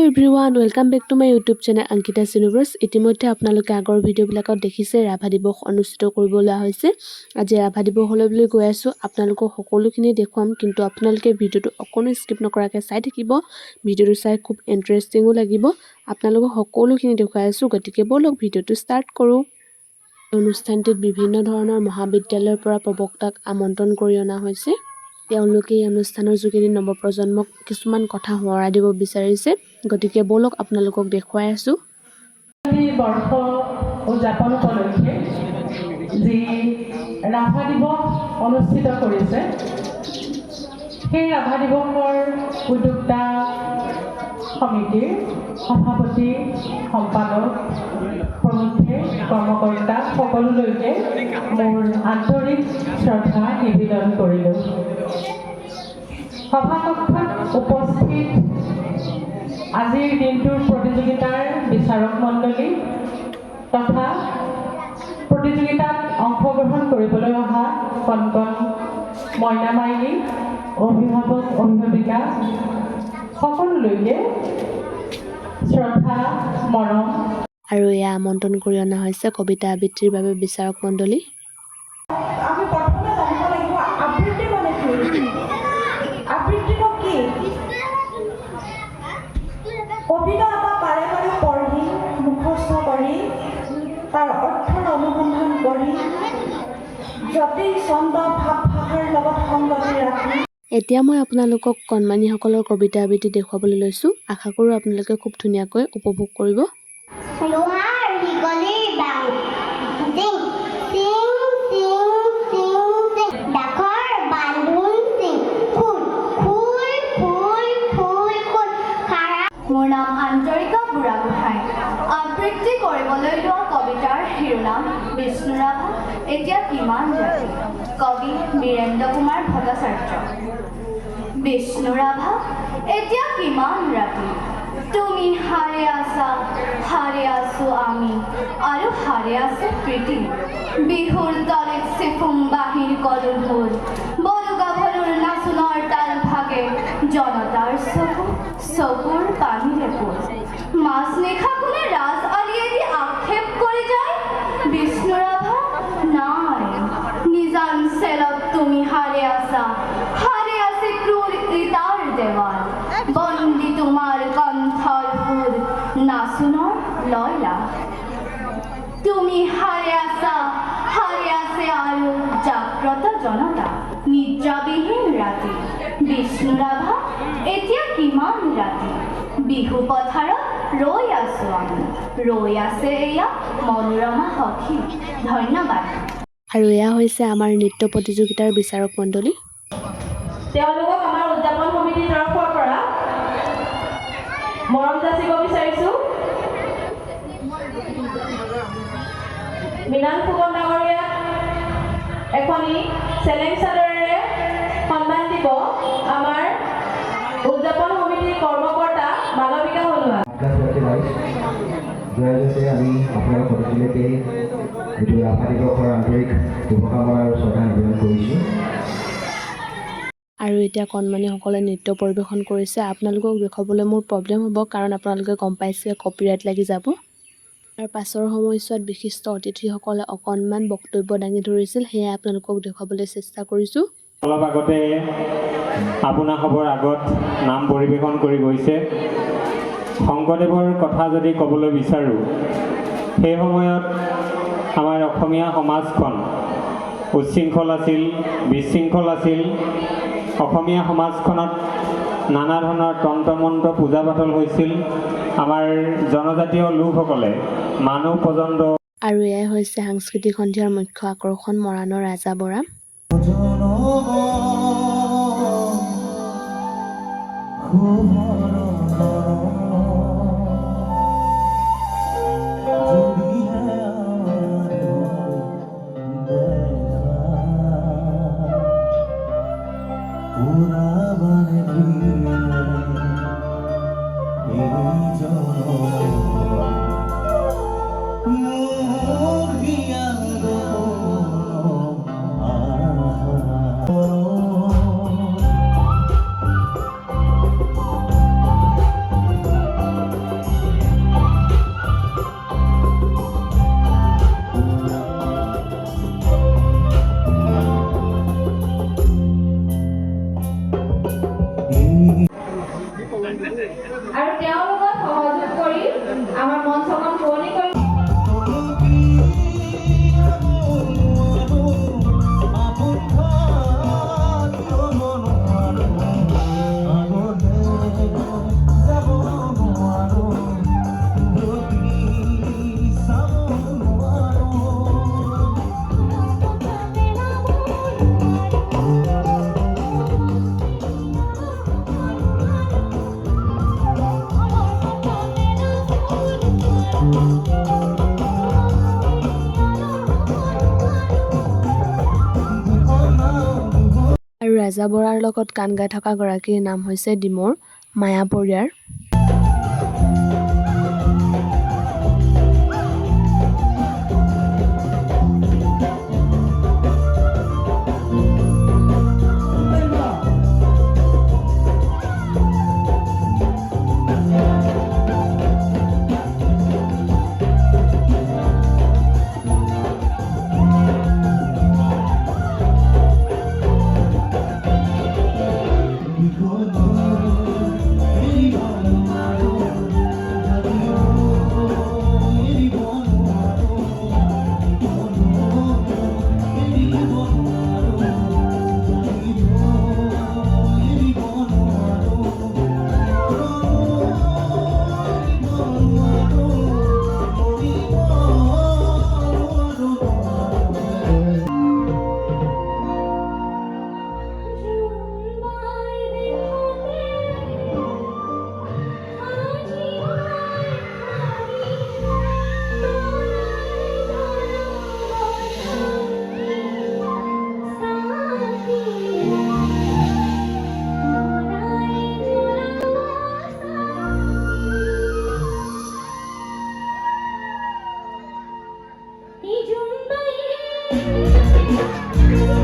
Everyone welcome back to my YouTube channel Ankita's universe. ইতিমধ্যে আপোনালোকে আগৰ ভিডিঅ'বিলাকত দেখিছে ৰাভা দিৱস অনুষ্ঠিত কৰিব লোৱা হৈছে। আজি ৰাভা দিৱস হ'লে বুলি গৈ আছোঁ, আপোনালোকক সকলোখিনি দেখুৱাম, কিন্তু আপোনালোকে ভিডিঅ'টো অকণো স্কিপ নকৰাকৈ চাই থাকিব। ভিডিঅ'টো চাই খুব ইণ্টাৰেষ্টিঙো লাগিব, আপোনালোকক সকলোখিনি দেখুৱাই আছোঁ। গতিকে ব'লক ভিডিঅ'টো ষ্টাৰ্ট কৰোঁ। অনুষ্ঠানটিত বিভিন্ন ধৰণৰ মহাবিদ্যালয়ৰ পৰা প্ৰবক্তাক আমন্ত্ৰণ কৰি অনা হৈছে। তেওঁলোকে এই অনুষ্ঠানৰ যোগেদি নৱপ্ৰজন্মক কিছুমান কথা সোঁৱৰাই দিব বিচাৰিছে। গতিকে ব'লক আপোনালোকক দেখুৱাই আছোঁ। বৰ্ষ উদযাপন উপলক্ষে যি ৰাভা দিৱস অনুষ্ঠিত কৰিছে, সেই ৰাভা দিৱসৰ উদ্যোক্তা সমিতিৰ সভাপতি, সম্পাদক, প্ৰমুখ্যে, কৰ্মকৰ্তা সকলোলৈকে মোৰ আন্তৰিক শ্ৰদ্ধা নিবেদন কৰিলোঁ। সভাকক্ষত উপস্থিত আজিৰ দিনটোৰ প্ৰতিযোগিতাৰ বিচাৰক মণ্ডলী তথা প্ৰতিযোগিতাত অংশগ্ৰহণ কৰিবলৈ অহা কণ কণ মইনা মাইনী, অভিভাৱক, অভিভাৱিকা সকলোলৈকে শ্ৰদ্ধা, মৰম। আৰু এয়া আমন্ত্ৰণ কৰি অনা হৈছে কবিতা আবৃত্তিৰ বাবে বিচাৰক মণ্ডলী। আমি প্ৰথমে জানিব লাগিব আবৃত্তি মানে কি। আবৃত্তিটো কি? কবিতা এটা বাৰে বাৰে পঢ়ি, মুখস্থ কৰি, তাৰ অৰ্থৰ অনুসন্ধান কৰি, জটিল ছন্দ ভাৱ ভাষাৰ লগত সংগতি ৰাখি এতিয়া মই আপোনালোকক কণমানিসকলৰ কবিতা আবৃত্তি দেখুৱাবলৈ লৈছোঁ। আশা কৰোঁ আপোনালোকে খুব ধুনীয়াকৈ উপভোগ কৰিব। মোৰ নাম আন্তৰিকা বুঢ়াগোহাঁই। আবৃত্তি কৰিবলৈ লোৱা কবিতাৰ শিৰোনাম বিষ্ণু ৰাভা এতিয়া কিমান ৰাতি। কবি বীৰেন্দ্ৰ কুমাৰ ভট্টাচাৰ্য। বিষ্ণু ৰাভা এতিয়া কিমান ৰাতি, তুমি হাৰে আছা, হাৰে আছোঁ আমি, আৰু হাৰে আছে প্ৰীতি। বিহুৰ তলিত চিফুং বাঁহীৰ কলোঢোল, বলুকা ভলুৰ নাচোনৰ তাল ভাগে, জনতাৰ চকুৰ পানীৰে পোল। মাছ নিশা কোনে ৰাজ আলিয়েদি আক্ষেপ কৰি যায়, বিষ্ণু ৰাভা নাই, নিজান চেলত তুমি হাৰে আছা, হাৰে আছে ক্ৰূৰ ইটাৰ দেৱাল, বন্দী তোমাৰ কণ্ঠৰ সুৰ, নাচোনৰ লয়লা। তুমি হাৰে আছা, হাৰে আছে আৰু জাগ্ৰত জনতা, নিদ্ৰাবিহীন ৰাতি। বিষ্ণু ৰাভা এতিয়া কিমান ৰাতি, বিহু পথাৰত ৰৈ আছোঁ আমি, ৰৈ আছে এয়া মনোৰমা সখী। ধন্যবাদ। আৰু এয়া হৈছে আমাৰ নৃত্য প্ৰতিযোগিতাৰ বিচাৰক মণ্ডলী। তেওঁলোকক আমাৰ উদযাপন সমিতিৰ তৰফৰ পৰা মৰম যাচিব বিচাৰিছোঁ। মৃণাল ফুকন ডাঙৰীয়া এখনি চেলেং চাদৰেৰে সন্মান দিব আমাৰ উদযাপন সমিতিৰ কৰ্মকৰ্তা মালবিকা হনুৱা। আমি আপোনাৰ প্ৰতিলৈকে এইটো ৰাভা দিৱসৰ আন্তৰিক শুভকামনা আৰু শ্ৰদ্ধা নিবেদন কৰিছোঁ। আৰু এতিয়া কণমানিসকলে নৃত্য পৰিৱেশন কৰিছে। আপোনালোকক দেখুৱাবলৈ মোৰ প্ৰব্লেম হ'ব, কাৰণ আপোনালোকে গম পাইছে কপিৰাইট লাগি যাব। তাৰ পাছৰ সময়ছোৱাত বিশিষ্ট অতিথিসকলে অকণমান বক্তব্য দাঙি ধৰিছিল, সেয়া আপোনালোকক দেখুৱাবলৈ চেষ্টা কৰিছোঁ। অলপ আগতে আপোনাসৱৰ আগত নাম পৰিৱেশন কৰি গৈছে। শংকৰদেৱৰ কথা যদি ক'বলৈ বিচাৰোঁ, সেই সময়ত আমাৰ অসমীয়া সমাজখন উচ্ছৃংখল আছিল, বিশৃংখল আছিল। অসমীয়া সমাজখনত নানা ধৰণৰ তন্ত্ৰ মন্ত্ৰ পূজা পাতল হৈছিল। আমাৰ জনজাতীয় লোকসকলে মানুহ পৰ্যন্ত। আৰু এয়াই হৈছে সাংস্কৃতিক সন্ধিয়াৰ মুখ্য আকৰ্ষণ, মৰাণৰ ৰাজা বৰা। আৰু তেওঁৰ লগত সহযোগ কৰি আমাৰ মঞ্চখন শুৱনি কৰি আৰু ৰাজা বৰাৰ লগত গান গাই থকা গৰাকীৰ নাম হৈছে ডিমৰ মায়া পৰিয়াৰ। Thank you.